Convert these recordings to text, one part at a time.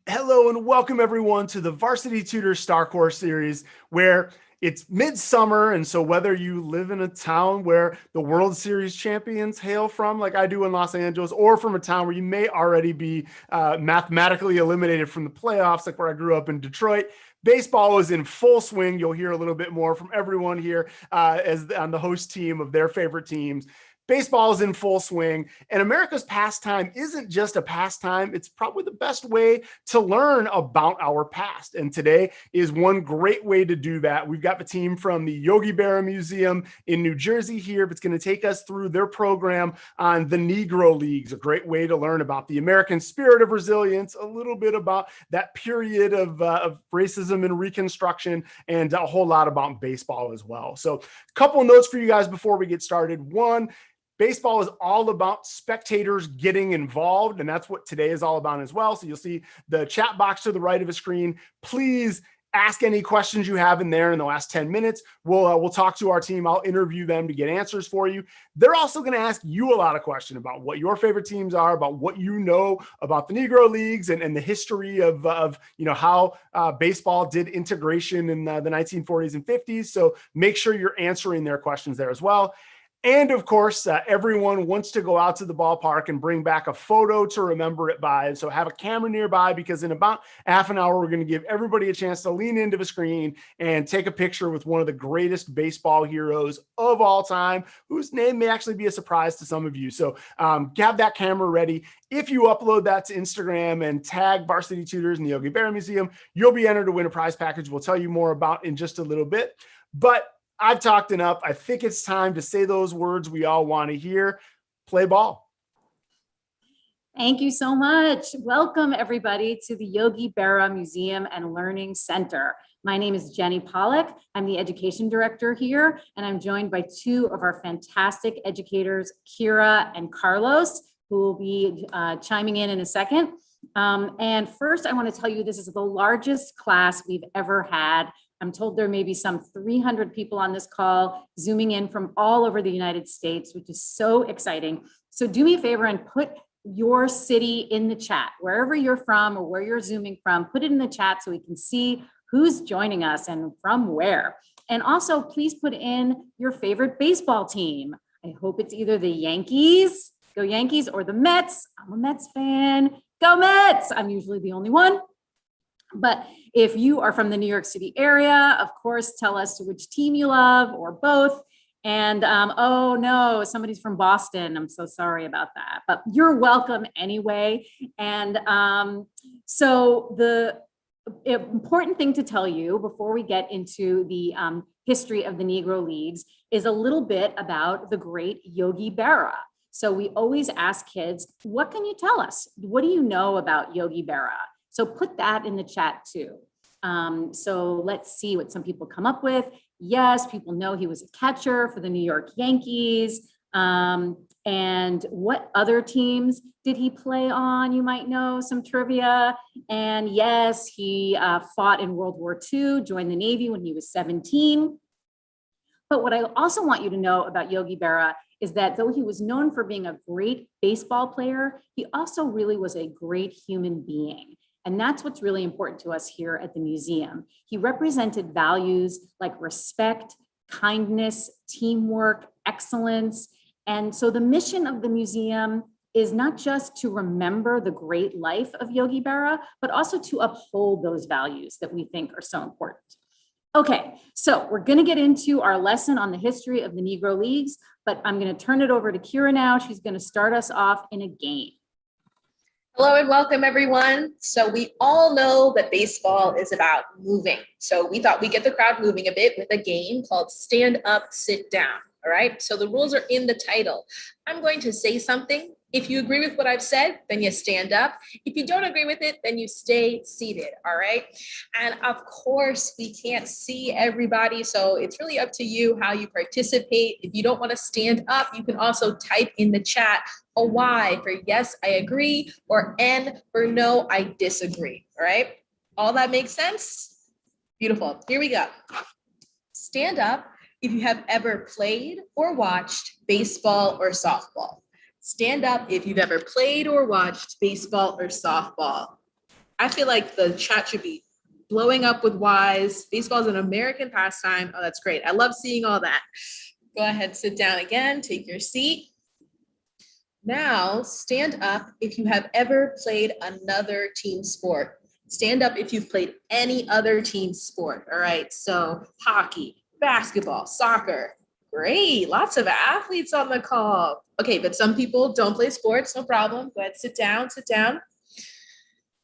Hello and welcome everyone to the Varsity Tutors Star Course series, where it's midsummer. And so whether you live in a town where the World Series champions hail from, like I do in Los Angeles, or from a town where you may already be mathematically eliminated from the playoffs, like where I grew up in Detroit, baseball is in full swing. You'll hear a little bit more from everyone here as on the host team of their favorite teams. Baseball is in full swing, and America's pastime isn't just a pastime. It's probably the best way to learn about our past. And today is one great way to do that. We've got the team from the Yogi Berra Museum in New Jersey here. It's going to take us through their program on the Negro Leagues, a great way to learn about the American spirit of resilience, a little bit about that period of racism and Reconstruction, and a whole lot about baseball as well. So a couple of notes for you guys before we get started. One, baseball is all about spectators getting involved, and that's what today is all about as well. So you'll see the chat box to the right of the screen. Please ask any questions you have in there in the last 10 minutes. We'll talk to our team. I'll interview them to get answers for you. They're also going to ask you a lot of questions about what your favorite teams are, about what you know about the Negro Leagues and the history of how baseball did integration in the 1940s and 50s. So make sure you're answering their questions there as well. And of course, everyone wants to go out to the ballpark and bring back a photo to remember it by. So have a camera nearby, because in about half an hour, we're going to give everybody a chance to lean into the screen and take a picture with one of the greatest baseball heroes of all time, whose name may actually be a surprise to some of you. So have that camera ready. If you upload that to Instagram and tag Varsity Tutors and the Yogi Berra Museum, you'll be entered to win a prize package we'll tell you more about in just a little bit. But I've talked enough. I think it's time to say those words we all want to hear. Play ball. Thank you so much. Welcome everybody to the Yogi Berra Museum and Learning Center. My name is Jenny Pollack. I'm the education director here, and I'm joined by two of our fantastic educators, Kira and Carlos, who will be chiming in a second. And first, I want to tell you this is the largest class we've ever had. I'm told there may be some 300 people on this call zooming in from all over the United States, which is so exciting. So do me a favor and put your city in the chat, wherever you're from or where you're zooming from, put it in the chat so we can see who's joining us and from where. And also please put in your favorite baseball team. I hope it's either the Yankees, go Yankees, or the Mets. I'm a Mets fan, go Mets. I'm usually the only one. But if you are from the New York City area, of course, tell us which team you love or both. And oh no, somebody's from Boston. I'm so sorry about that, but you're welcome anyway. And so the important thing to tell you before we get into the history of the Negro Leagues is a little bit about the great Yogi Berra. So we always ask kids, what can you tell us? What do you know about Yogi Berra? So put that in the chat too. So let's see what some people come up with. Yes, people know he was a catcher for the New York Yankees. And what other teams did he play on? You might know some trivia. And yes, he fought in World War II, joined the Navy when he was 17. But what I also want you to know about Yogi Berra is that though he was known for being a great baseball player, he also really was a great human being. And that's what's really important to us here at the museum. He represented values like respect, kindness, teamwork, excellence. And so the mission of the museum is not just to remember the great life of Yogi Berra, but also to uphold those values that we think are so important. Okay, so we're gonna get into our lesson on the history of the Negro Leagues, but I'm gonna turn it over to Kira now. She's gonna start us off in a game. Hello and welcome everyone. So we all know that baseball is about moving. So we thought we'd get the crowd moving a bit with a game called Stand Up, Sit Down. All right, so the rules are in the title. I'm going to say something. If you agree with what I've said, then you stand up. If you don't agree with it, then you stay seated, all right? And of course, we can't see everybody, so it's really up to you how you participate. If you don't want to stand up, you can also type in the chat a Y for yes, I agree, or N for no, I disagree, all right? All that makes sense? Beautiful, here we go. Stand up if you have ever played or watched baseball or softball. Stand up if you've ever played or watched baseball or softball. I feel like the chat should be blowing up with whys. Baseball is an American pastime. Oh, that's great. I love seeing all that. Go ahead, sit down again, take your seat. Now, stand up if you have ever played another team sport. Stand up if you've played any other team sport. All right, so hockey, basketball, soccer. Great, lots of athletes on the call. Okay, but some people don't play sports, no problem. Go ahead, sit down, sit down.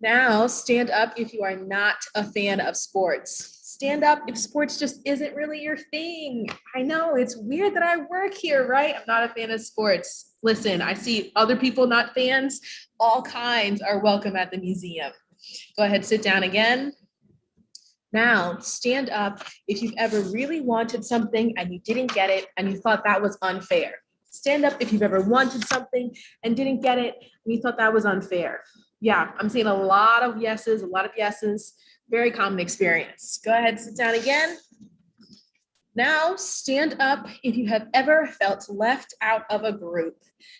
Now, stand up if you are not a fan of sports. Stand up if sports just isn't really your thing. I know it's weird that I work here, right? I'm not a fan of sports. Listen, I see other people not fans. All kinds are welcome at the museum. Go ahead, sit down again. Now, stand up if you've ever really wanted something and you didn't get it and you thought that was unfair. Stand up if you've ever wanted something and didn't get it and you thought that was unfair. Yeah, I'm seeing a lot of yeses, a lot of yeses. Very common experience. Go ahead, sit down again. Now, stand up if you have ever felt left out of a group.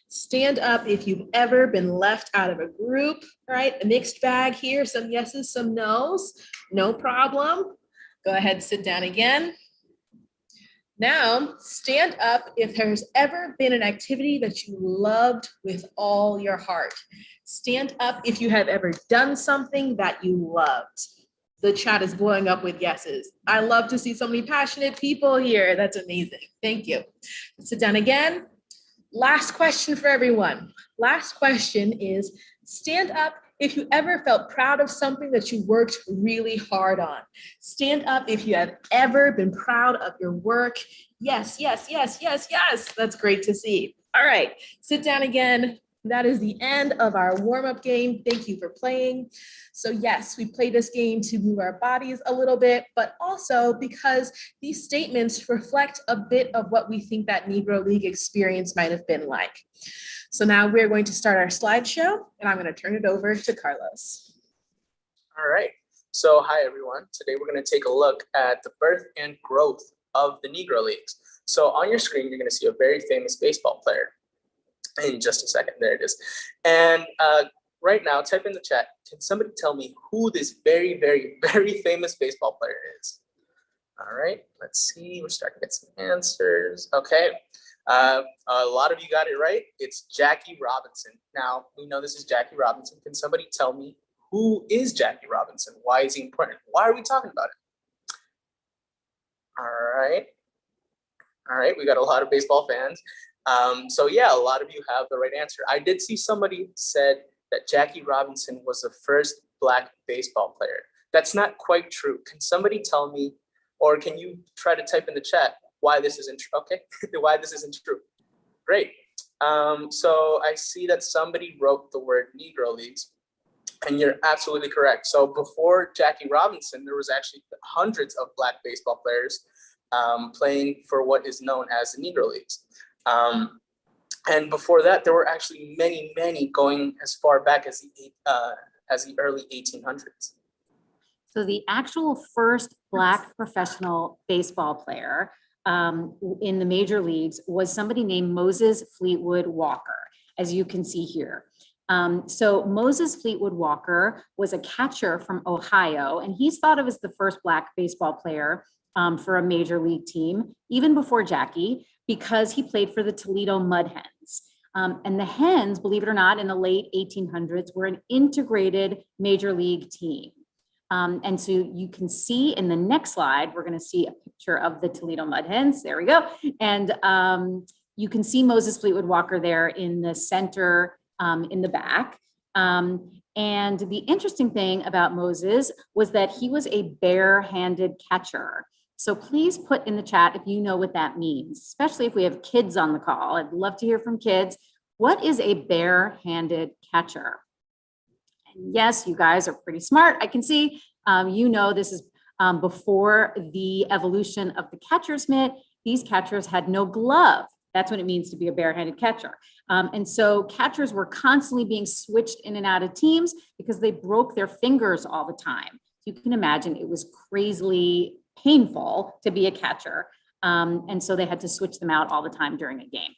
Stand up if you've ever been left out of a group, right? A mixed bag here, some yeses, some nos, no problem. Go ahead, sit down again. Now, stand up if there's ever been an activity that you loved with all your heart. Stand up if you have ever done something that you loved. The chat is blowing up with yeses. I love to see so many passionate people here. That's amazing. Thank you. Sit down again. Last question for everyone. Last question is, stand up if you ever felt proud of something that you worked really hard on. Stand up if you have ever been proud of your work. Yes, yes, yes, yes, yes. That's great to see. All right, sit down again. That is the end of our warm-up game. Thank you for playing. So yes, we play this game to move our bodies a little bit, but also because these statements reflect a bit of what we think that Negro League experience might have been like. So now we're going to start our slideshow, and I'm going to turn it over to Carlos. All right. So hi, everyone. Today we're going to take a look at the birth and growth of the Negro Leagues. So on your screen, you're going to see a very famous baseball player. In just a second, there it is. And right now, type in the chat, can somebody tell me who this very, very, very famous baseball player is? All right, let's see. We're starting to get some answers. Okay. A lot of you got it right. It's Jackie Robinson. Now, we know this is Jackie Robinson. Can somebody tell me who is Jackie Robinson? Why is he important? Why are we talking about it? All right. All right, we got a lot of baseball fans. So yeah, a lot of you have the right answer. I did see somebody said that Jackie Robinson was the first Black baseball player. That's not quite true. Can somebody tell me, or can you try to type in the chat why this isn't true? Okay, why this isn't true. Great. So I see that somebody wrote the word Negro Leagues, and you're absolutely correct. So before Jackie Robinson, there was actually hundreds of Black baseball players playing for what is known as the Negro Leagues. And before that, there were actually many, many going as far back as the early 1800s. So the actual first Black professional baseball player in the major leagues was somebody named Moses Fleetwood Walker, as you can see here. So Moses Fleetwood Walker was a catcher from Ohio, and he's thought of as the first Black baseball player for a major league team, even before Jackie, because he played for the Toledo Mud Hens. And the Hens, believe it or not, in the late 1800s were an integrated major league team. And so you can see in the next slide, we're going to see a picture of the Toledo Mud Hens. There we go. And you can see Moses Fleetwood Walker there in the center in the back. And the interesting thing about Moses was that he was a bare-handed catcher. So please put in the chat if you know what that means, especially if we have kids on the call. I'd love to hear from kids. What is a bare-handed catcher? And yes, you guys are pretty smart. I can see you know this is before the evolution of the catcher's mitt. These catchers had no glove. That's what it means to be a bare-handed catcher. And so catchers were constantly being switched in and out of teams because they broke their fingers all the time. You can imagine it was crazily painful to be a catcher. And so they had to switch them out all the time during a game.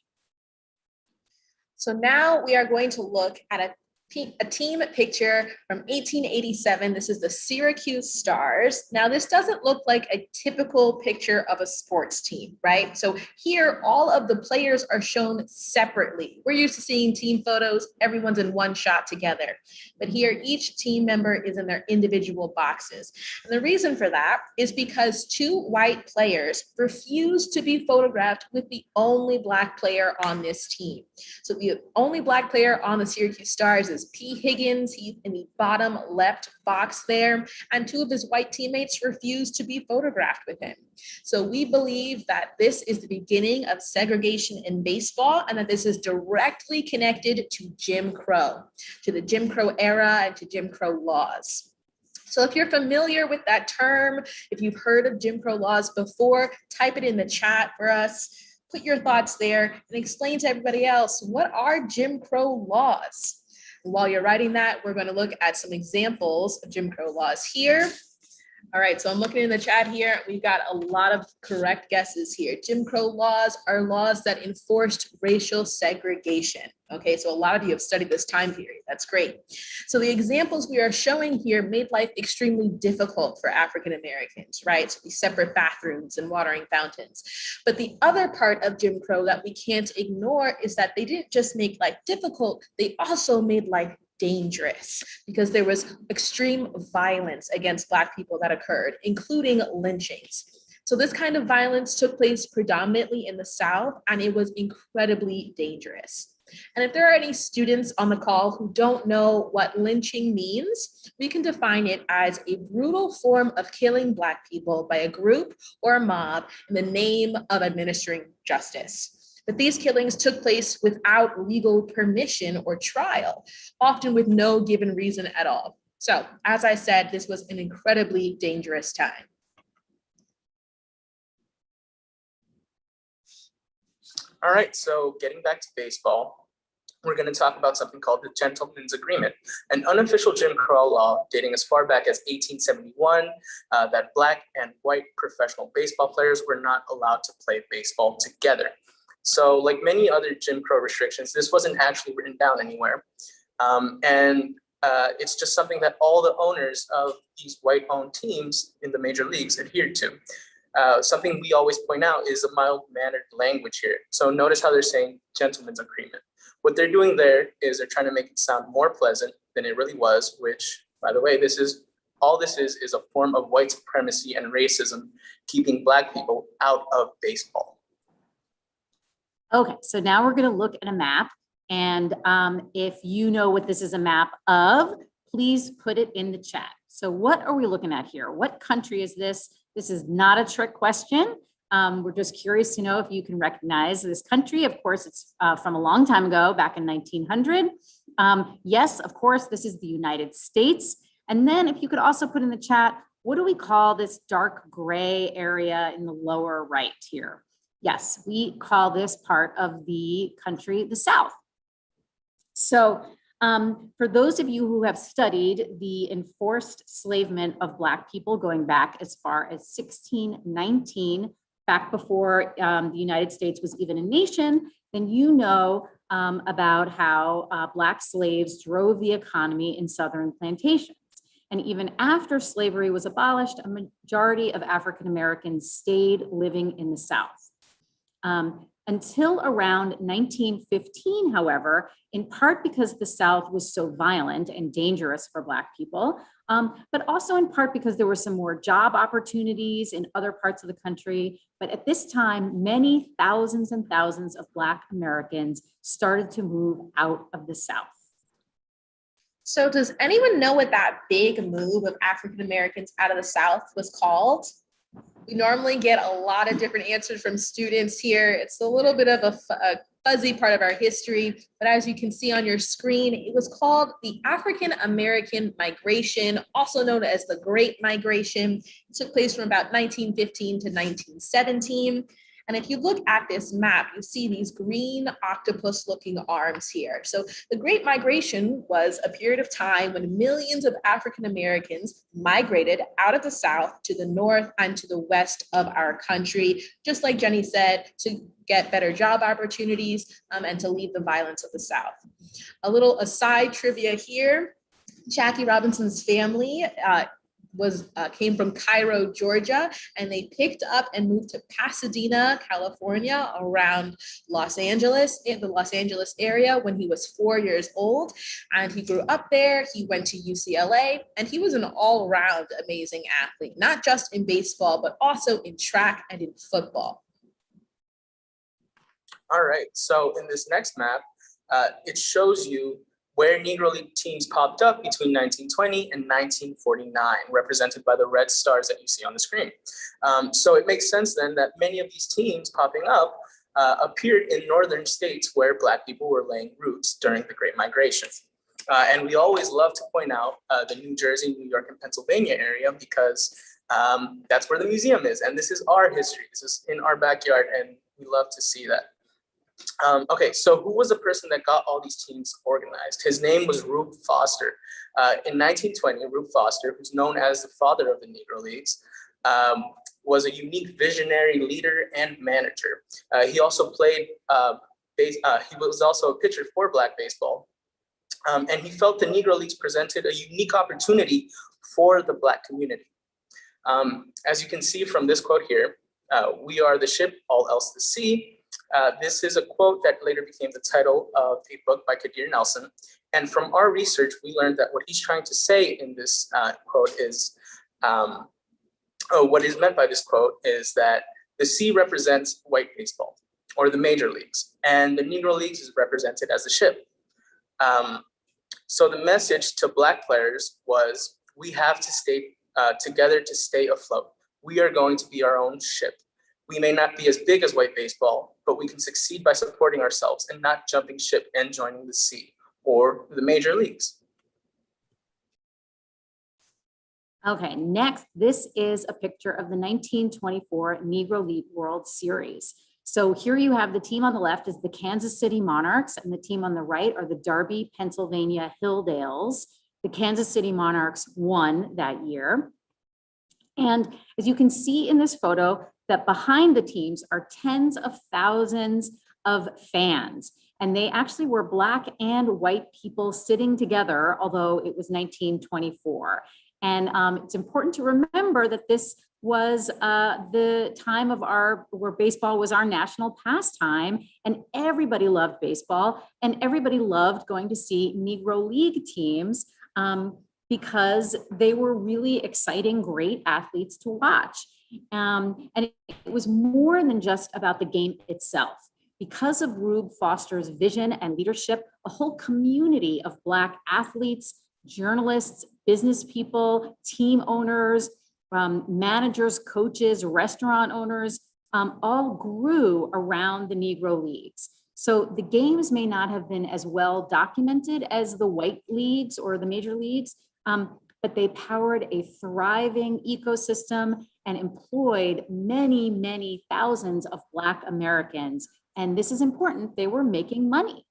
So now we are going to look at a a team picture from 1887. This is the Syracuse Stars. Now, this doesn't look like a typical picture of a sports team, right? So here, all of the players are shown separately. We're used to seeing team photos, everyone's in one shot together. But here, each team member is in their individual boxes. And the reason for that is because two white players refused to be photographed with the only Black player on this team. So the only Black player on the Syracuse Stars is P. Higgins. He's in the bottom left box there, and two of his white teammates refused to be photographed with him. So we believe that this is the beginning of segregation in baseball, and that this is directly connected to Jim Crow, to the Jim Crow era and to Jim Crow laws. So if you're familiar with that term, if you've heard of Jim Crow laws before, type it in the chat for us. Put your thoughts there and explain to everybody else, what are Jim Crow laws? While you're writing that, we're going to look at some examples of Jim Crow laws here. All right, so I'm looking in the chat here. We've got a lot of correct guesses here. Jim Crow laws are laws that enforced racial segregation. Okay, so a lot of you have studied this time period. That's great. So the examples we are showing here made life extremely difficult for African Americans, right? So these separate bathrooms and watering fountains. But the other part of Jim Crow that we can't ignore is that they didn't just make life difficult, they also made life dangerous, because there was extreme violence against Black people that occurred, including lynchings. So this kind of violence took place predominantly in the South, and it was incredibly dangerous. And if there are any students on the call who don't know what lynching means, we can define it as a brutal form of killing Black people by a group or a mob in the name of administering justice. But these killings took place without legal permission or trial, often with no given reason at all. So, as I said, this was an incredibly dangerous time. All right, so getting back to baseball, we're going to talk about something called the Gentleman's Agreement, an unofficial Jim Crow law dating as far back as 1871 that Black and white professional baseball players were not allowed to play baseball together. So like many other Jim Crow restrictions, this wasn't actually written down anywhere. It's just something that all the owners of these white-owned teams in the major leagues adhered to. Something we always point out is a mild-mannered language here. So notice how they're saying gentleman's agreement. What they're doing there is they're trying to make it sound more pleasant than it really was, which, by the way, this is a form of white supremacy and racism, keeping Black people out of baseball. Okay, so now we're going to look at a map, and if you know what this is a map of, please put it in the chat. So what are we looking at here? What country is this? This is not a trick question. We're just curious to know if you can recognize this country. Of course, it's from a long time ago, back in 1900. Yes, of course, this is the United States. And then if you could also put in the chat, what do we call this dark gray area in the lower right here? Yes, we call this part of the country the South. So for those of you who have studied the enforced enslavement of Black people going back as far as 1619, back before the United States was even a nation, then you know about how Black slaves drove the economy in Southern plantations. And even after slavery was abolished, a majority of African Americans stayed living in the South. Until around 1915, however, in part because the South was so violent and dangerous for Black people, but also in part because there were some more job opportunities in other parts of the country. But at this time, many thousands and thousands of Black Americans started to move out of the South. So does anyone know what that big move of African Americans out of the South was called? We normally get a lot of different answers from students here. It's a little bit of a fuzzy part of our history, but as you can see on your screen, it was called the African American Migration, also known as the Great Migration. It took place from about 1915 to 1917. And if you look at this map, you see these green octopus-looking arms here. So the Great Migration was a period of time when millions of African Americans migrated out of the South to the North and to the West of our country, just like Jenny said, to get better job opportunities and to leave the violence of the South. A little aside trivia here, Jackie Robinson's family came from Cairo, Georgia, and they picked up and moved to Pasadena, California, around Los Angeles, in the Los Angeles area when he was 4 years old. And he grew up there. He went to UCLA, and he was an all-around amazing athlete, not just in baseball, but also in track and in football. All right, so in this next map, it shows you where Negro League teams popped up between 1920 and 1949, represented by the red stars that you see on the screen. So it makes sense then that many of these teams popping up appeared in northern states where Black people were laying roots during the Great Migration. And we always love to point out the New Jersey, New York, and Pennsylvania area because that's where the museum is. And this is our history. This is in our backyard, and we love to see that. Okay, so who was the person that got all these teams organized? His name was Rube Foster. In 1920, Rube Foster, who's known as the father of the Negro Leagues, was a unique visionary leader and manager. He also played, he was also a pitcher for Black baseball. And he felt the Negro Leagues presented a unique opportunity for the Black community. As you can see from this quote here, "We are the ship, all else the sea." This is a quote that later became the title of a book by Kadir Nelson. And from our research, we learned that what he's trying to say in this quote is, what is meant by this quote is that the sea represents white baseball, or the major leagues, and the Negro Leagues is represented as a ship. So the message to Black players was, we have to stay together to stay afloat. We are going to be our own ship. We may not be as big as white baseball, but we can succeed by supporting ourselves and not jumping ship and joining the sea or the major leagues. Okay, next, this is a picture of the 1924 Negro League World Series. So here you have the team on the left is the Kansas City Monarchs, and the team on the right are the Darby, Pennsylvania Hilldales. The Kansas City Monarchs won that year. And as you can see in this photo, that behind the teams are tens of thousands of fans. And they actually were Black and white people sitting together, although it was 1924. And it's important to remember that this was the time of where baseball was our national pastime, and everybody loved baseball, and everybody loved going to see Negro League teams because they were really exciting, great athletes to watch. And it was more than just about the game itself. Because of Rube Foster's vision and leadership, a whole community of Black athletes, journalists, business people, team owners, managers, coaches, restaurant owners, all grew around the Negro Leagues. So the games may not have been as well documented as the white leagues or the major leagues, but they powered a thriving ecosystem and employed many, many thousands of Black Americans. And this is important, they were making money.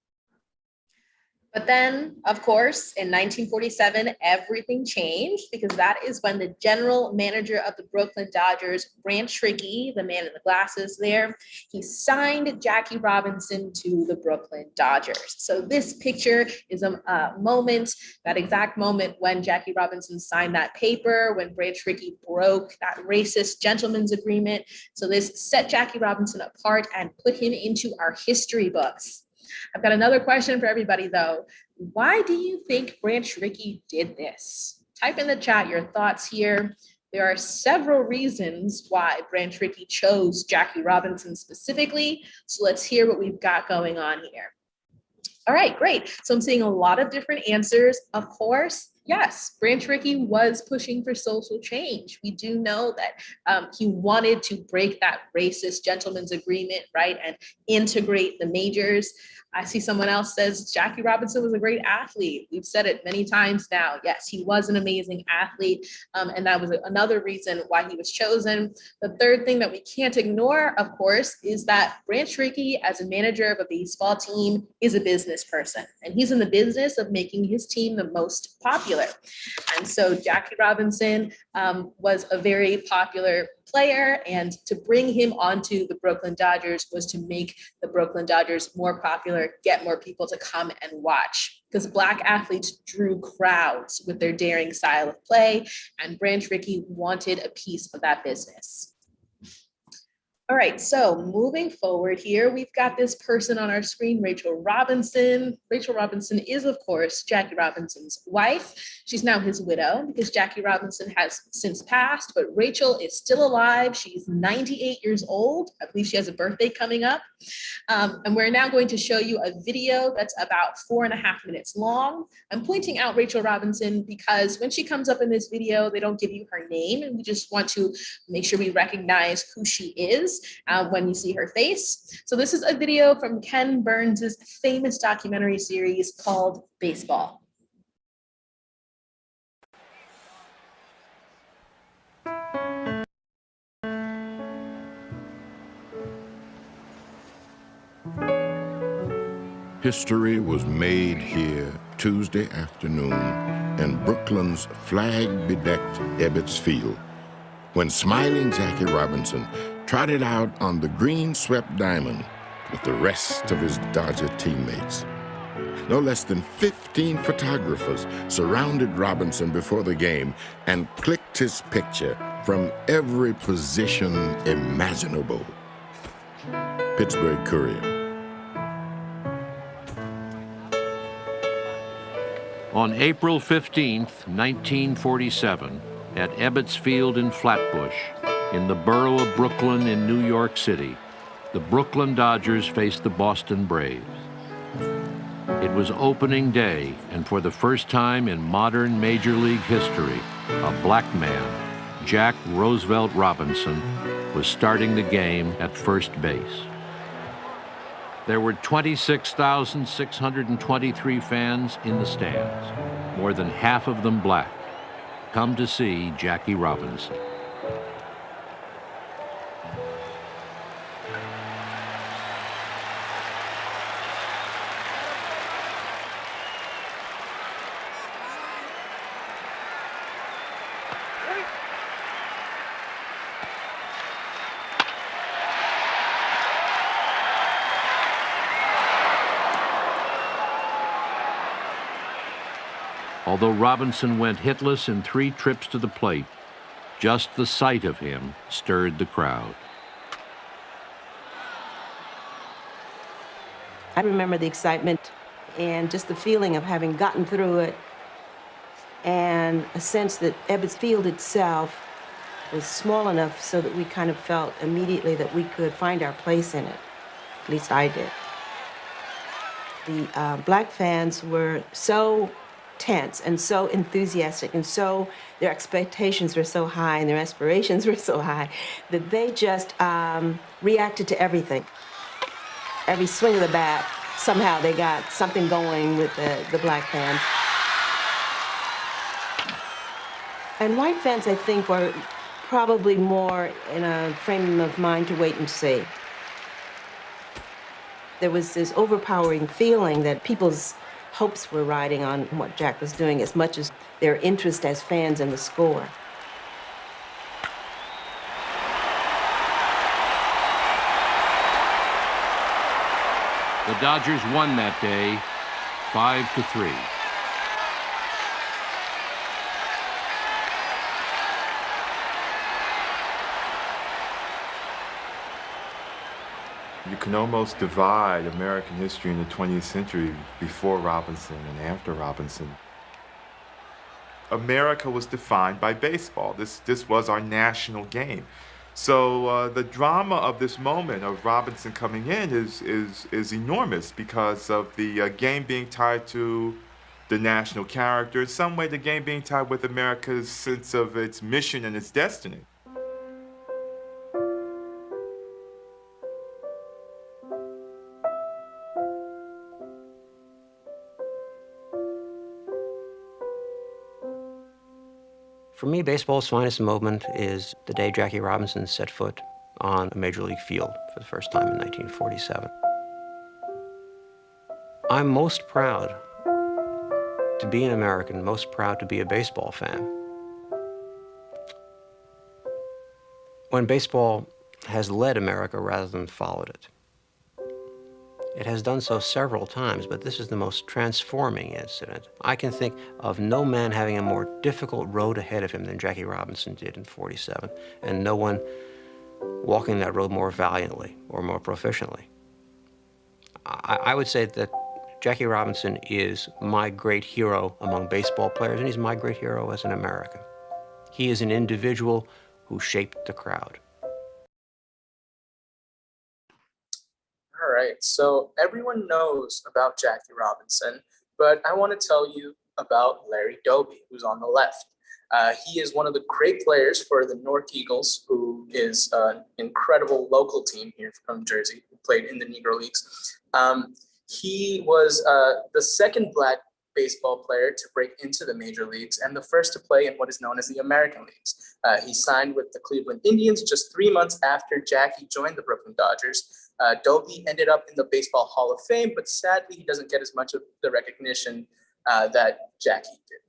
But then, of course, in 1947, everything changed because that is when the general manager of the Brooklyn Dodgers, Branch Rickey, the man in the glasses there, he signed Jackie Robinson to the Brooklyn Dodgers. So this picture is a moment, that exact moment when Jackie Robinson signed that paper, when Branch Rickey broke that racist gentleman's agreement. So this set Jackie Robinson apart and put him into our history books. I've got another question for everybody though. Why do you think Branch Rickey did this? Type in the chat your thoughts here. There are several reasons why Branch Rickey chose Jackie Robinson specifically. So let's hear what we've got going on here. All right, great. So I'm seeing a lot of different answers. Of course, Yes, Branch Rickey was pushing for social change. We do know that he wanted to break that racist gentleman's agreement, right, and integrate the majors. I see someone else says Jackie Robinson was a great athlete. We've said it many times now. Yes, he was an amazing athlete, and that was another reason why he was chosen. The third thing that we can't ignore, of course, is that Branch Rickey, as a manager of a baseball team, is a business person, and he's in the business of making his team the most popular. And so Jackie Robinson was a very popular player, and to bring him onto the Brooklyn Dodgers was to make the Brooklyn Dodgers more popular, get more people to come and watch, because Black athletes drew crowds with their daring style of play, and Branch Rickey wanted a piece of that business. All right, so moving forward here, we've got this person on our screen, Rachel Robinson. Rachel Robinson is, of course, Jackie Robinson's wife. She's now his widow because Jackie Robinson has since passed, but Rachel is still alive. She's 98 years old. I believe she has a birthday coming up. And we're now going to show you a video that's about 4.5 minutes long. I'm pointing out Rachel Robinson because when she comes up in this video, they don't give you her name, and we just want to make sure we recognize who she is when you see her face. So this is a video from Ken Burns' famous documentary series called Baseball. History was made here Tuesday afternoon in Brooklyn's flag-bedecked Ebbets Field when smiling Jackie Robinson trotted out on the green-swept diamond with the rest of his Dodger teammates. No less than 15 photographers surrounded Robinson before the game and clicked his picture from every position imaginable. Pittsburgh Courier. On April 15th, 1947, at Ebbets Field in Flatbush, in the borough of Brooklyn in New York City, the Brooklyn Dodgers faced the Boston Braves. It was opening day, and for the first time in modern Major League history, a black man, Jack Roosevelt Robinson, was starting the game at first base. There were 26,623 fans in the stands, more than half of them black, come to see Jackie Robinson. Although Robinson went hitless in 3 trips to the plate, just the sight of him stirred the crowd. I remember the excitement and just the feeling of having gotten through it, and a sense that Ebbets Field itself was small enough so that we kind of felt immediately that we could find our place in it. At least I did. The black fans were so tense and so enthusiastic, and so their expectations were so high and their aspirations were so high that they just reacted to everything. Every swing of the bat, somehow they got something going with the black fans. And white fans, I think, were probably more in a frame of mind to wait and see. There was this overpowering feeling that people's hopes were riding on what Jack was doing as much as their interest as fans in the score. The Dodgers won that day 5-3. You can almost divide American history in the 20th century before Robinson and after Robinson. America was defined by baseball. This was our national game. So the drama of this moment of Robinson coming in is enormous because of the game being tied to the national character, in some way the game being tied with America's sense of its mission and its destiny. For me, baseball's finest moment is the day Jackie Robinson set foot on a major league field for the first time in 1947. I'm most proud to be an American, most proud to be a baseball fan, when baseball has led America rather than followed it. It has done so several times, but this is the most transforming incident. I can think of no man having a more difficult road ahead of him than Jackie Robinson did in '47, and no one walking that road more valiantly or more proficiently. I would say that Jackie Robinson is my great hero among baseball players, and he's my great hero as an American. He is an individual who shaped the crowd. All right, so everyone knows about Jackie Robinson, but I want to tell you about Larry Doby, who's on the left. He is one of the great players for the North Eagles, who is an incredible local team here from Jersey, who played in the Negro Leagues. He was the second Black baseball player to break into the major leagues and the first to play in what is known as the American Leagues. He signed with the Cleveland Indians just 3 months after Jackie joined the Brooklyn Dodgers. Doby ended up in the Baseball Hall of Fame, but sadly he doesn't get as much of the recognition that Jackie did.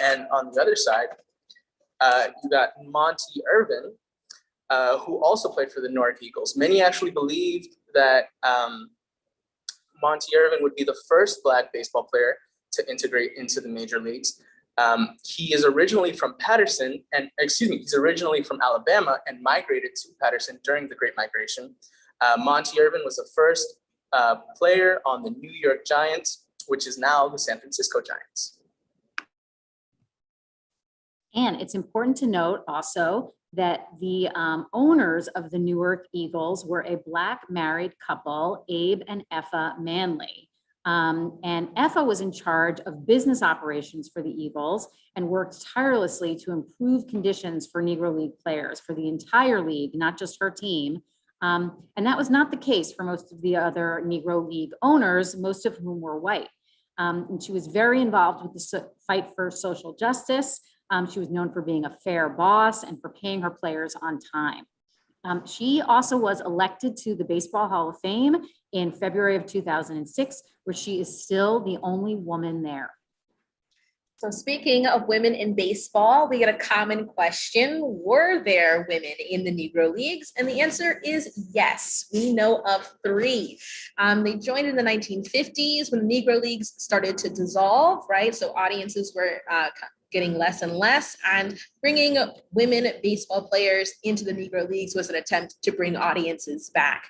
And on the other side, you got Monty Irvin, who also played for the North Eagles. Many actually believed that Monty Irvin would be the first Black baseball player to integrate into the major leagues. He is originally from he's originally from Alabama and migrated to Patterson during the Great Migration. Monty Irvin was the first player on the New York Giants, which is now the San Francisco Giants. And it's important to note also that the owners of the Newark Eagles were a Black married couple, Abe and Effa Manley. And Effa was in charge of business operations for the Eagles and worked tirelessly to improve conditions for Negro League players, for the entire league, not just her team. And that was not the case for most of the other Negro League owners, most of whom were white. And she was very involved with the fight for social justice. She was known for being a fair boss and for paying her players on time. She also was elected to the Baseball Hall of Fame in February of 2006, where she is still the only woman there. So speaking of women in baseball, we get a common question. Were there women in the Negro Leagues? And the answer is yes. We know of 3. They joined in the 1950s when the Negro Leagues started to dissolve, right? So audiences were getting less and less, and bringing women baseball players into the Negro Leagues was an attempt to bring audiences back.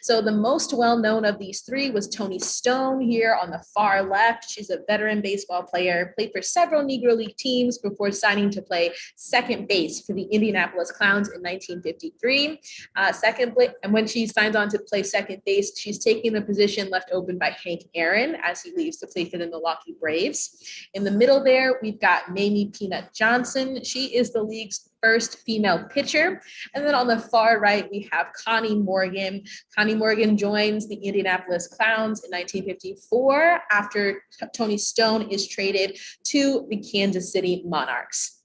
So the most well-known of these 3 was Toni Stone here on the far left. She's a veteran baseball player, played for several Negro League teams before signing to play second base for the Indianapolis Clowns in 1953. And when she signs on to play second base, she's taking the position left open by Hank Aaron as he leaves to play for the Milwaukee Braves. In the middle there, we've got Mamie Peanut Johnson. She is the league's first female pitcher. And then on the far right, we have Connie Morgan. Connie Morgan joins the Indianapolis Clowns in 1954 after Toni Stone is traded to the Kansas City Monarchs.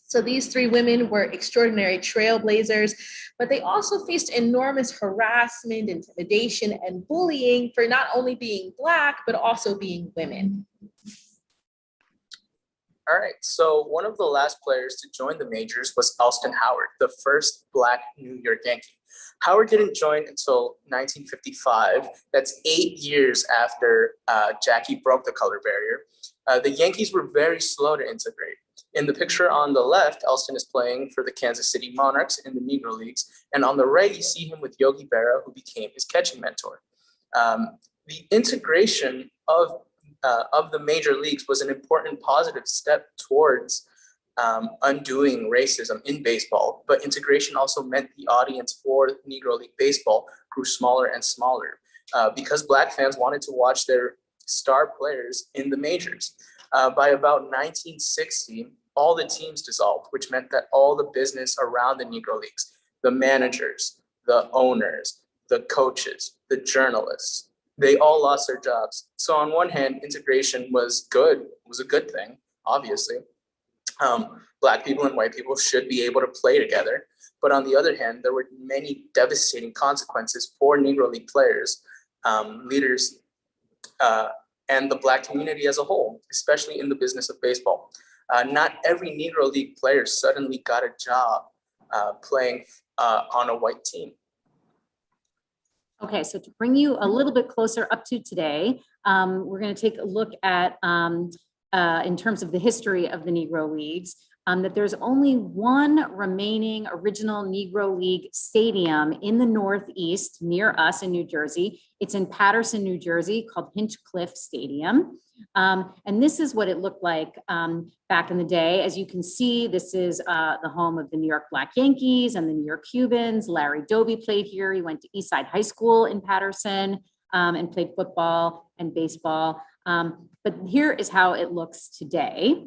So these 3 women were extraordinary trailblazers, but they also faced enormous harassment, intimidation, and bullying for not only being Black, but also being women. All right, so one of the last players to join the majors was Elston Howard, the first Black New York Yankee. Howard didn't join until 1955. That's 8 years after Jackie broke the color barrier. The Yankees were very slow to integrate. In the picture on the left, Elston is playing for the Kansas City Monarchs in the Negro Leagues. And on the right, you see him with Yogi Berra, who became his catching mentor. The integration of the major leagues was an important positive step towards undoing racism in baseball, but integration also meant the audience for Negro League baseball grew smaller and smaller because Black fans wanted to watch their star players in the majors. By about 1960, all the teams dissolved, which meant that all the business around the Negro Leagues, the managers, the owners, the coaches, the journalists, they all lost their jobs. So on one hand, integration was good, was a good thing, obviously. Black people and white people should be able to play together. But on the other hand, there were many devastating consequences for Negro League players, leaders, and the Black community as a whole, especially in the business of baseball. Not every Negro League player suddenly got a job playing on a white team. Okay, so to bring you a little bit closer up to today, we're going to take a look at, in terms of the history of the Negro Leagues, that there's only one remaining original Negro League stadium in the Northeast near us in New Jersey. It's in Paterson, New Jersey, called Hinchcliffe Stadium. And this is what it looked like back in the day. As you can see, this is the home of the New York Black Yankees and the New York Cubans. Larry Doby played here. He went to Eastside High School in Paterson and played football and baseball. But here is how it looks today.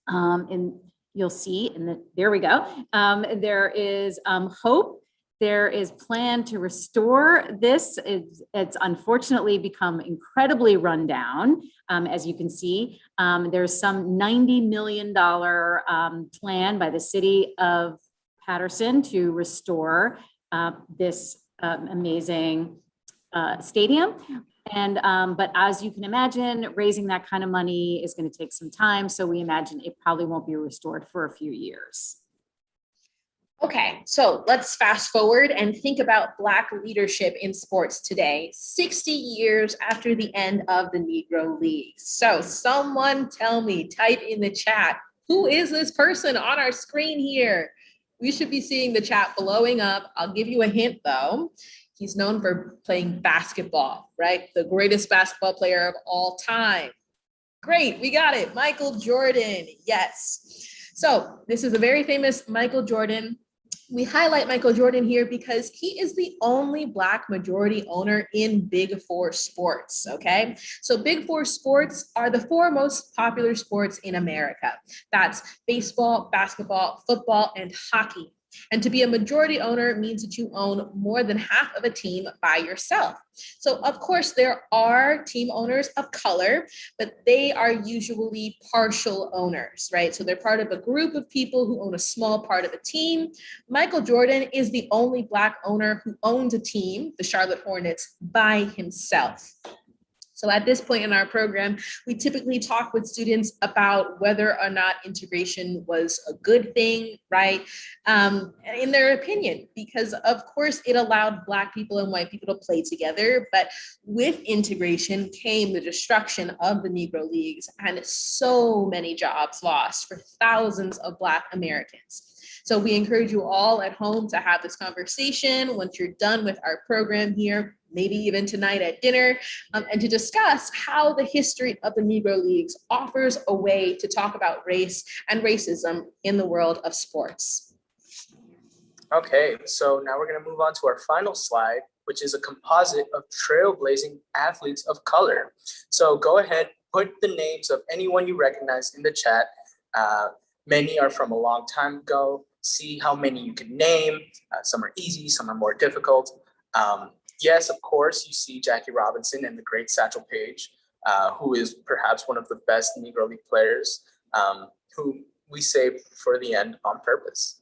And you'll see, there we go. There is hope. There is plan to restore this. It's unfortunately become incredibly run down. As you can see, there's some $90 million plan by the city of Paterson to restore this amazing stadium. And but as you can imagine, raising that kind of money is going to take some time. So we imagine it probably won't be restored for a few years. Okay, so let's fast forward and think about Black leadership in sports today, 60 years after the end of the Negro Leagues. So someone tell me, type in the chat, who is this person on our screen here? We should be seeing the chat blowing up. I'll give you a hint though. He's known for playing basketball, right? The greatest basketball player of all time. Great, we got it. Michael Jordan, yes. So this is a very famous Michael Jordan. We highlight Michael Jordan here because he is the only Black majority owner in Big Four sports, okay? So Big Four sports are the four most popular sports in America. That's baseball, basketball, football, and hockey. And to be a majority owner means that you own more than half of a team by yourself. So of course, there are team owners of color, but they are usually partial owners, right? So they're part of a group of people who own a small part of a team. Michael Jordan is the only Black owner who owns a team, the Charlotte Hornets, by himself. So at this point in our program, we typically talk with students about whether or not integration was a good thing, right? In their opinion, because of course it allowed Black people and white people to play together, but with integration came the destruction of the Negro Leagues and so many jobs lost for thousands of Black Americans. So we encourage you all at home to have this conversation once you're done with our program here, maybe even tonight at dinner, and to discuss how the history of the Negro Leagues offers a way to talk about race and racism in the world of sports. Okay, so now we're going to move on to our final slide, which is a composite of trailblazing athletes of color. So go ahead, put the names of anyone you recognize in the chat. Many are from a long time ago. See how many you can name. Some are easy, some are more difficult. Yes, of course, you see Jackie Robinson and the great Satchel Paige, who is perhaps one of the best Negro League players, who we saved for the end on purpose.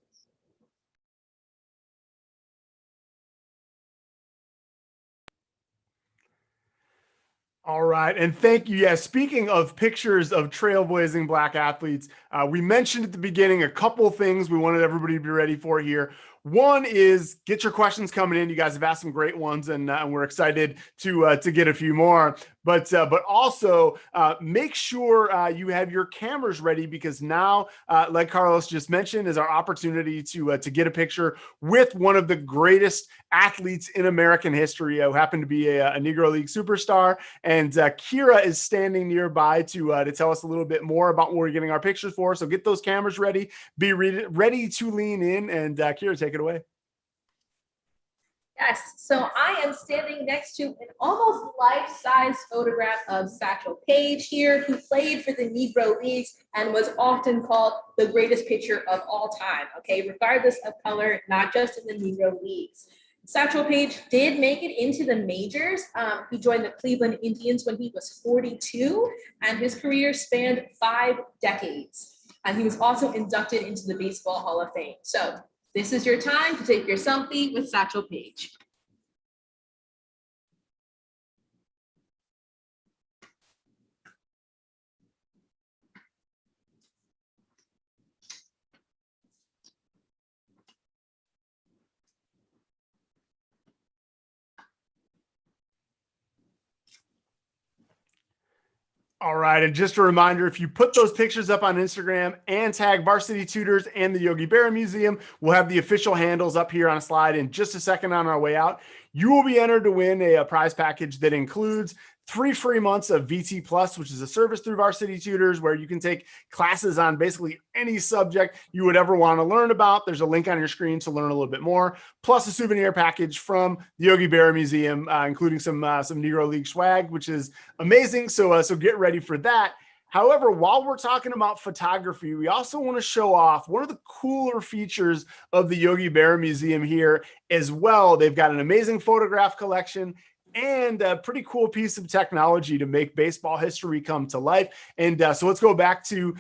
All right, and thank you. Yeah, speaking of pictures of trailblazing Black athletes, we mentioned at the beginning a couple things we wanted everybody to be ready for here. One is get your questions coming in. You guys have asked some great ones, and we're excited to get a few more. But also make sure you have your cameras ready, because now, like Carlos just mentioned, is our opportunity to get a picture with one of the greatest athletes in American history, who happened to be a Negro League superstar. And Kira is standing nearby to tell us a little bit more about what we're getting our pictures for. So get those cameras ready, be ready to lean in, and Kira, take it away. Yes, so I am standing next to an almost life-size photograph of Satchel Paige here, who played for the Negro Leagues and was often called the greatest pitcher of all time, okay, regardless of color, not just in the Negro Leagues. Satchel Paige did make it into the majors. He joined the Cleveland Indians when he was 42, and his career spanned 5 decades. And he was also inducted into the Baseball Hall of Fame. So this is your time to take your selfie with Satchel Paige. All right. And just a reminder, if you put those pictures up on Instagram and tag Varsity Tutors and the Yogi Berra Museum, we'll have the official handles up here on a slide in just a second on our way out. You will be entered to win a prize package that includes 3 free months of VT Plus, which is a service through Varsity Tutors where you can take classes on basically any subject you would ever want to learn about. There's a link on your screen to learn a little bit more, plus a souvenir package from the Yogi Berra Museum, including some Negro League swag, which is amazing. So get ready for that. However, while we're talking about photography, we also want to show off one of the cooler features of the Yogi Berra Museum here as well. They've got an amazing photograph collection and a pretty cool piece of technology to make baseball history come to life. And so let's go back to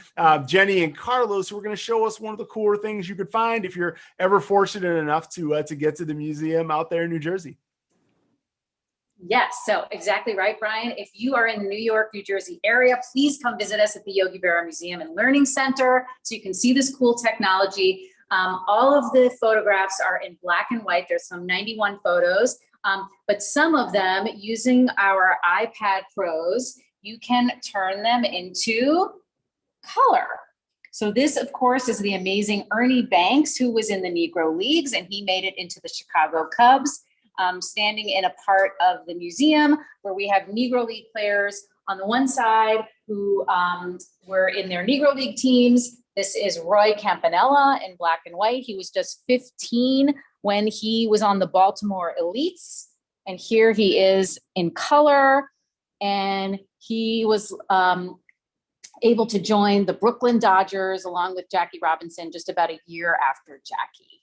Jenny and Carlos, who are going to show us one of the cooler things you could find if you're ever fortunate enough to get to the museum out there in New Jersey. Yes, so exactly right, Brian. If you are in the New York, New Jersey area, please come visit us at the Yogi Berra Museum and Learning Center so you can see this cool technology. All of the photographs are in black and white. There's some 91 photos. But some of them, using our iPad Pros, you can turn them into color. So this, of course, is the amazing Ernie Banks, who was in the Negro Leagues, and he made it into the Chicago Cubs, standing in a part of the museum where we have Negro League players on the one side who were in their Negro League teams. This is Roy Campanella in black and white. He was just 15 when he was on the Baltimore Elites. And here he is in color. And he was able to join the Brooklyn Dodgers along with Jackie Robinson just about a year after Jackie.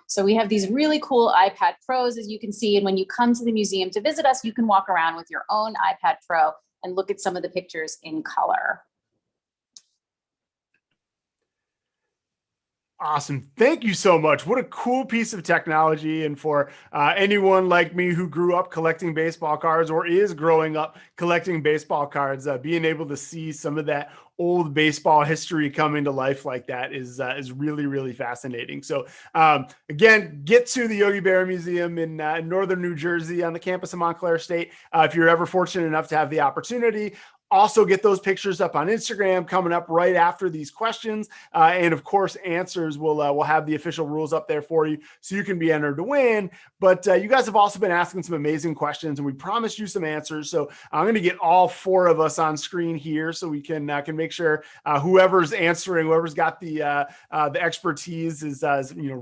So we have these really cool iPad Pros, as you can see. And when you come to the museum to visit us, you can walk around with your own iPad Pro and look at some of the pictures in color. Awesome. Thank you so much. What a cool piece of technology. And for anyone like me who grew up collecting baseball cards or is growing up collecting baseball cards, being able to see some of that old baseball history coming to life like that is really, really fascinating. So again, get to the Yogi Berra Museum in northern New Jersey on the campus of Montclair State. If you're ever fortunate enough to have the opportunity, also get those pictures up on Instagram coming up right after these questions. And of course, answers will have the official rules up there for you so you can be entered to win. But you guys have also been asking some amazing questions and we promised you some answers. So I'm going to get all 4 of us on screen here so we can make sure whoever's answering, whoever's got the expertise is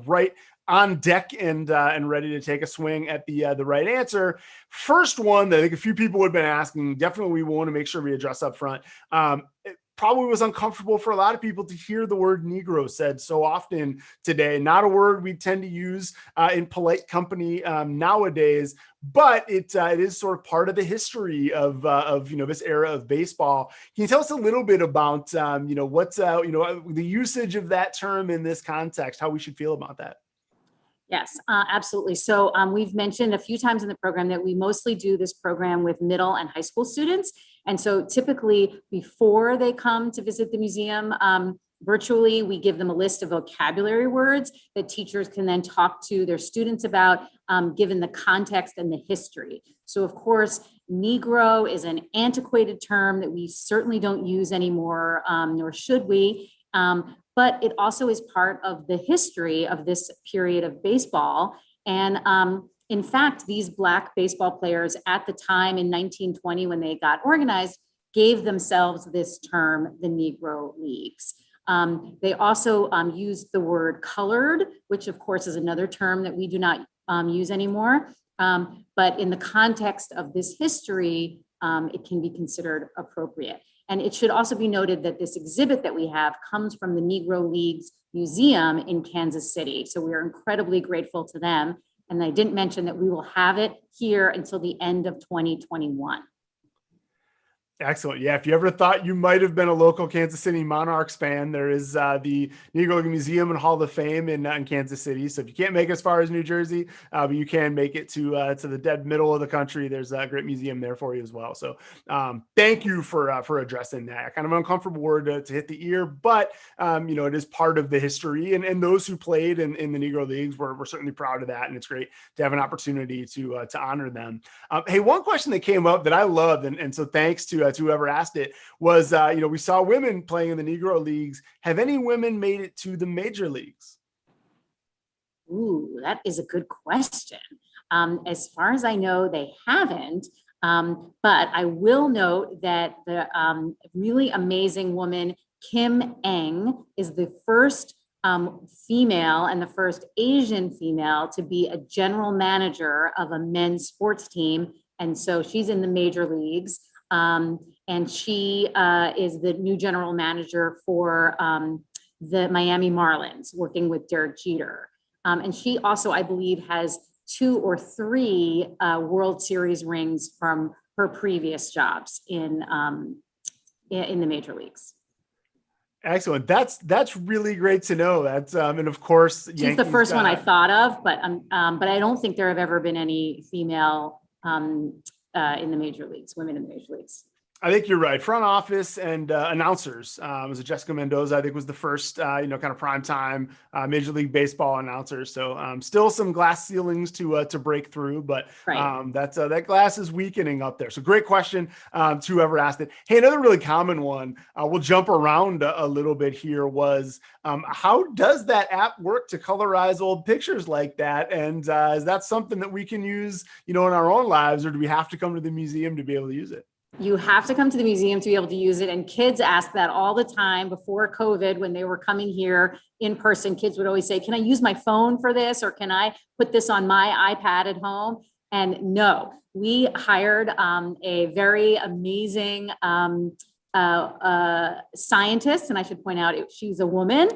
right on deck and ready to take a swing at the right answer. First one that I think a few people have been asking, definitely we want to make sure we address up front. It probably was uncomfortable for a lot of people to hear the word Negro said so often today. Not a word we tend to use in polite company nowadays, but it is sort of part of the history of this era of baseball. Can you tell us a little bit about what's the usage of that term in this context, how we should feel about that? Yes, absolutely. So we've mentioned a few times in the program that we mostly do this program with middle and high school students. And so typically before they come to visit the museum virtually, we give them a list of vocabulary words that teachers can then talk to their students about, given the context and the history. So of course, Negro is an antiquated term that we certainly don't use anymore, nor should we. But it also is part of the history of this period of baseball. And in fact, these Black baseball players at the time in 1920, when they got organized, gave themselves this term, the Negro Leagues. They also used the word colored, which of course is another term that we do not use anymore. But in the context of this history, it can be considered appropriate. And it should also be noted that this exhibit that we have comes from the Negro Leagues Museum in Kansas City. So we are incredibly grateful to them. And I didn't mention that we will have it here until the end of 2021. Excellent. Yeah. If you ever thought you might have been a local Kansas City Monarchs fan, there is the Negro League Museum and Hall of Fame in Kansas City. So if you can't make it as far as New Jersey, but you can make it to the dead middle of the country, there's a great museum there for you as well. So thank you for addressing that. Kind of an uncomfortable word to hit the ear, but it is part of the history. And those who played in the Negro Leagues, we're certainly proud of that. And it's great to have an opportunity to honor them. Hey, one question that came up that I loved, and so thanks to whoever asked it, was, we saw women playing in the Negro Leagues. Have any women made it to the major leagues? Ooh, that is a good question. As far as I know, they haven't. But I will note that the really amazing woman, Kim Eng, is the first female and the first Asian female to be a general manager of a men's sports team. And so she's in the major leagues. And she is the new general manager for the Miami Marlins, working with Derek Jeter. And she also, I believe, has 2 or 3 World Series rings from her previous jobs in the major leagues. Excellent. That's really great to know. That's and of course, she's the first one I thought of, but I don't think there have ever been any female in the major leagues, women in the major leagues. I think you're right. Front office and announcers. Was it Jessica Mendoza? I think was the first, kind of primetime Major League Baseball announcer. So still some glass ceilings to break through, but right. that glass is weakening up there. So great question to whoever asked it. Hey, another really common one. We'll jump around a little bit here. Was how does that app work to colorize old pictures like that? And is that something that we can use, in our own lives, or do we have to come to the museum to be able to use it? You have to come to the museum to be able to use it. And kids ask that all the time. Before COVID, when they were coming here in person, kids would always say, can I use my phone for this? Or can I put this on my iPad at home? And no, we hired a very amazing scientist. And I should point out, she's a woman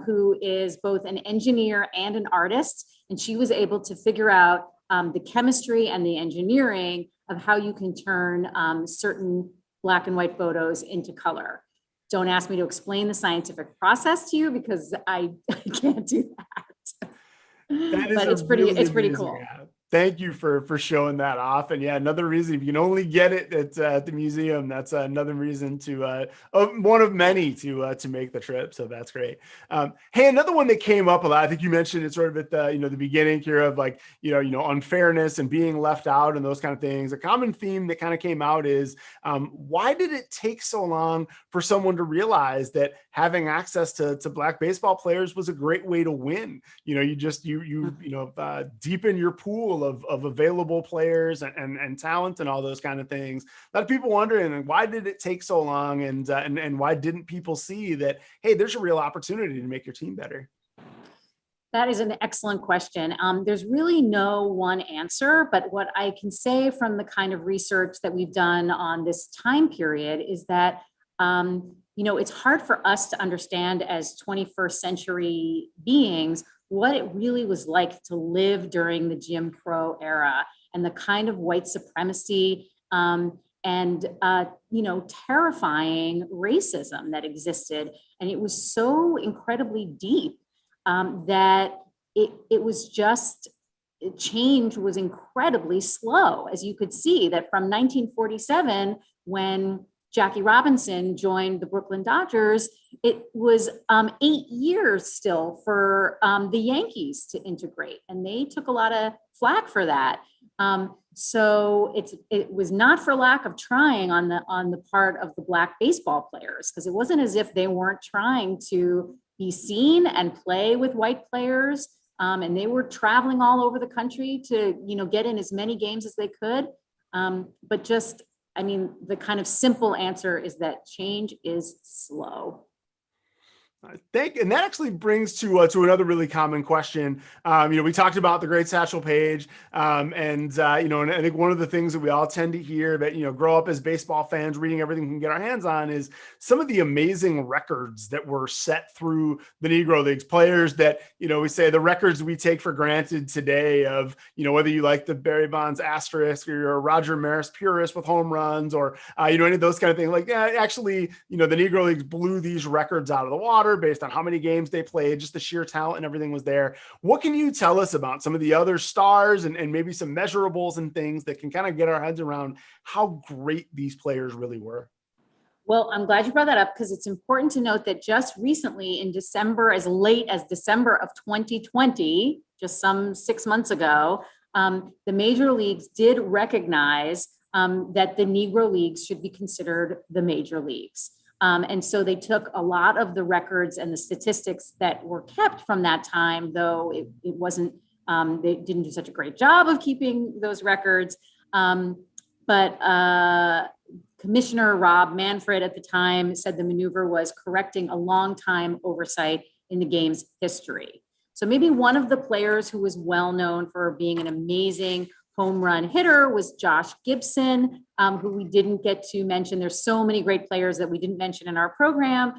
who is both an engineer and an artist. And she was able to figure out the chemistry and the engineering of how you can turn certain black and white photos into color. Don't ask me to explain the scientific process to you because I can't do that. But it's pretty cool. App. Thank you for showing that off. And yeah, another reason, if you can only get it at the museum, that's another reason to one of many to make the trip. So that's great. Hey, another one that came up a lot, I think you mentioned it sort of at the beginning here of like, unfairness and being left out and those kind of things. A common theme that kind of came out is why did it take so long for someone to realize that having access to black baseball players was a great way to win? You deepen your pool of available players and talent and all those kind of things. A lot of people wondering, why did it take so long? And why didn't people see that, hey, there's a real opportunity to make your team better? That is an excellent question. There's really no one answer, but what I can say from the kind of research that we've done on this time period is that, it's hard for us to understand as 21st century beings what it really was like to live during the Jim Crow era and the kind of white supremacy and terrifying racism that existed. And it was so incredibly deep that it was just, change was incredibly slow. As you could see that from 1947, when Jackie Robinson joined the Brooklyn Dodgers, it was 8 years still for the Yankees to integrate. And they took a lot of flack for that. So it was not for lack of trying on the part of the black baseball players, because it wasn't as if they weren't trying to be seen and play with white players. And they were traveling all over the country to, get in as many games as they could. But just, the kind of simple answer is that change is slow. And that actually brings to another really common question. We talked about the great Satchel Paige, and I think one of the things that we all tend to hear that grow up as baseball fans, reading everything we can get our hands on, is some of the amazing records that were set through the Negro Leagues. Players that we say the records we take for granted today of whether you like the Barry Bonds asterisk or you're a Roger Maris purist with home runs or any of those kind of things. Like actually, the Negro Leagues blew these records out of the water based on how many games they played, just the sheer talent and everything was there. What can you tell us about some of the other stars and maybe some measurables and things that can kind of get our heads around how great these players really were? Well, I'm glad you brought that up because it's important to note that just recently in December, as late as December of 2020, just some 6 months ago, the major leagues did recognize that the Negro Leagues should be considered the major leagues. And so they took a lot of the records and the statistics that were kept from that time, though it wasn't, they didn't do such a great job of keeping those records. But Commissioner Rob Manfred at the time said the maneuver was correcting a long time oversight in the game's history. So maybe one of the players who was well known for being an amazing home run hitter was Josh Gibson, who we didn't get to mention. There's so many great players that we didn't mention in our program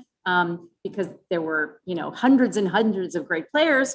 because there were, hundreds and hundreds of great players.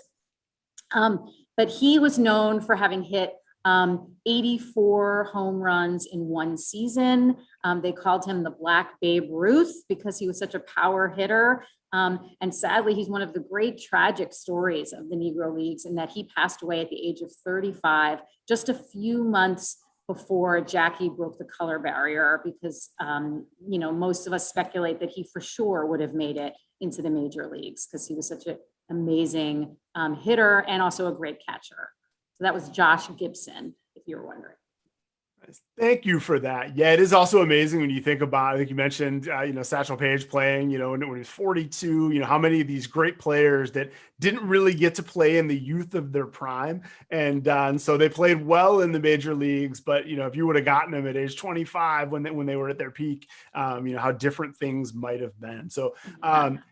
But he was known for having hit 84 home runs in one season. They called him the Black Babe Ruth because he was such a power hitter. And sadly, he's one of the great tragic stories of the Negro Leagues in that he passed away at the age of 35, just a few months before Jackie broke the color barrier because, most of us speculate that he for sure would have made it into the major leagues because he was such an amazing hitter and also a great catcher. So that was Josh Gibson, if you were wondering. Thank you for that. Yeah, it is also amazing when you think about, I think you mentioned, Satchel Paige playing, when he was 42, how many of these great players that didn't really get to play in the youth of their prime. And so they played well in the major leagues, but, if you would have gotten them at age 25 when they were at their peak, how different things might've been. So,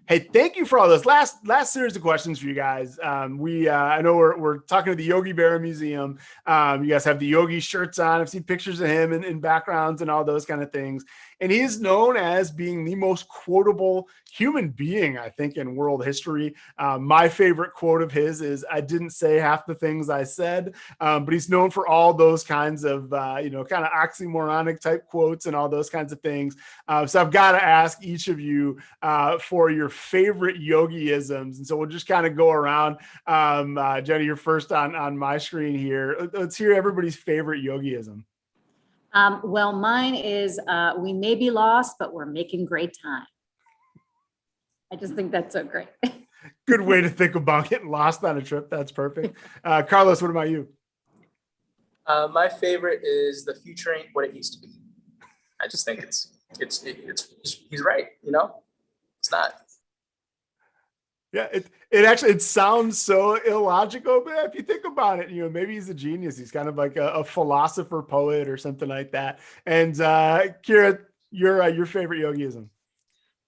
hey, thank you for all this last series of questions for you guys. I know we're talking to the Yogi Berra Museum. You guys have the Yogi shirts on. I've seen pictures of him in backgrounds and all those kind of things. And he is known as being the most quotable human being, I think, in world history. My favorite quote of his is, "I didn't say half the things I said," but he's known for all those kinds of, kind of oxymoronic type quotes and all those kinds of things. So I've got to ask each of you for your favorite Yogi-isms. And so we'll just kind of go around. Jenny, you're first on my screen here. Let's hear everybody's favorite Yogi-ism. Well, mine is, we may be lost, but we're making great time. I just think that's so great. Good way to think about getting lost on a trip. That's perfect. Carlos, what about you? My favorite is "The future ain't what it used to be." I just think it's he's right. It's not. Yeah, it sounds so illogical, but if you think about it, maybe he's a genius. He's kind of like a philosopher poet or something like that. And Kira, your favorite Yogiism?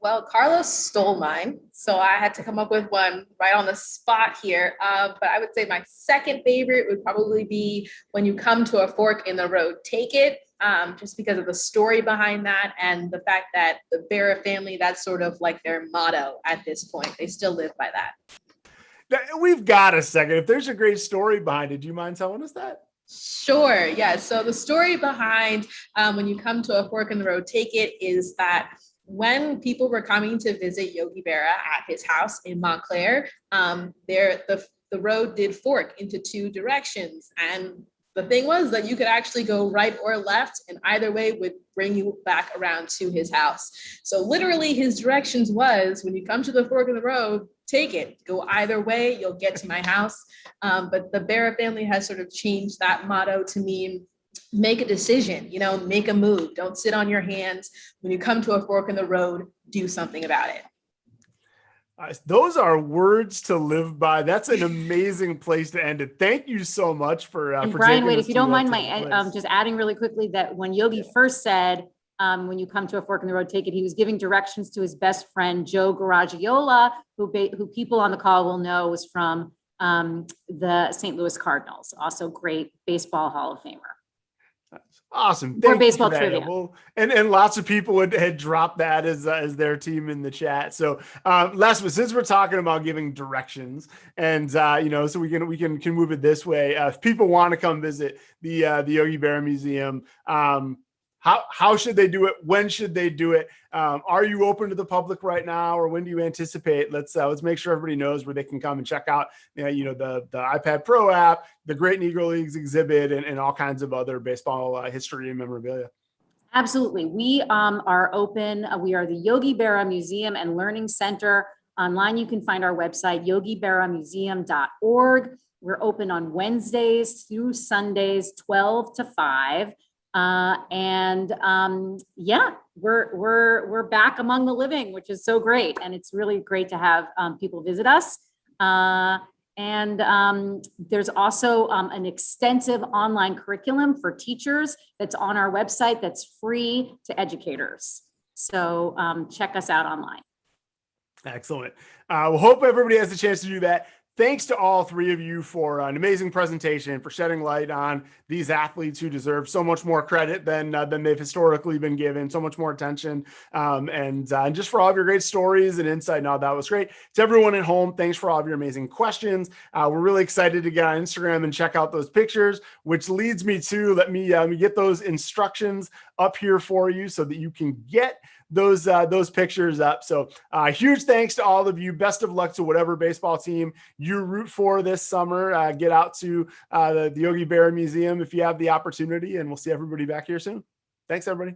Well, Carlos stole mine, so I had to come up with one right on the spot here. But I would say my second favorite would probably be "When you come to a fork in the road, take it." Just because of the story behind that and the fact that the Berra family, that's sort of like their motto at this point. They still live by that. We've got a second. If there's a great story behind it, do you mind telling us that? Sure. Yeah. So the story behind "When you come to a fork in the road, take it" is that when people were coming to visit Yogi Berra at his house in Montclair, the road did fork into two directions. And the thing was that you could actually go right or left, and either way would bring you back around to his house. So literally his directions was, when you come to the fork in the road, take it, go either way, you'll get to my house. But the Berra family has sort of changed that motto to mean make a decision, make a move. Don't sit on your hands. When you come to a fork in the road, do something about it. Those are words to live by. That's an amazing place to end it. Thank you so much for Brian, wait, us if you don't to mind that my just adding really quickly that when Yogi first said, when you come to a fork in the road, take it. He was giving directions to his best friend, Joe Garagiola, who people on the call will know was from the St. Louis Cardinals, also great baseball Hall of Famer. Awesome. More Thank you baseball for that, trivia. Abel. And lots of people had dropped that as their team in the chat. So Les, but since we're talking about giving directions and so we can move it this way. If people want to come visit the Yogi Berra Museum, how should they do it? When should they do it? Are you open to the public right now, or when do you anticipate? Let's make sure everybody knows where they can come and check out, the iPad Pro app, the Great Negro Leagues exhibit, and all kinds of other baseball history and memorabilia. Absolutely. We are open. We are the Yogi Berra Museum and Learning Center. Online, you can find our website, yogiberramuseum.org. We're open on Wednesdays through Sundays, 12 to 5. We're back among the living, which is so great. And it's really great to have people visit us. There's also an extensive online curriculum for teachers that's on our website that's free to educators. So check us out online. Excellent. We'll hope everybody has a chance to do that. Thanks to all three of you for an amazing presentation, for shedding light on these athletes who deserve so much more credit than they've historically been given, so much more attention, and just for all of your great stories and insight. And all that was great. To everyone at home, thanks for all of your amazing questions. We're really excited to get on Instagram and check out those pictures, which leads me to let me get those instructions up here for you so that you can get those pictures up. So huge thanks to all of you. Best of luck to whatever baseball team you root for this summer. Get out to the Yogi Berra Museum if you have the opportunity, and we'll see everybody back here soon. Thanks, everybody.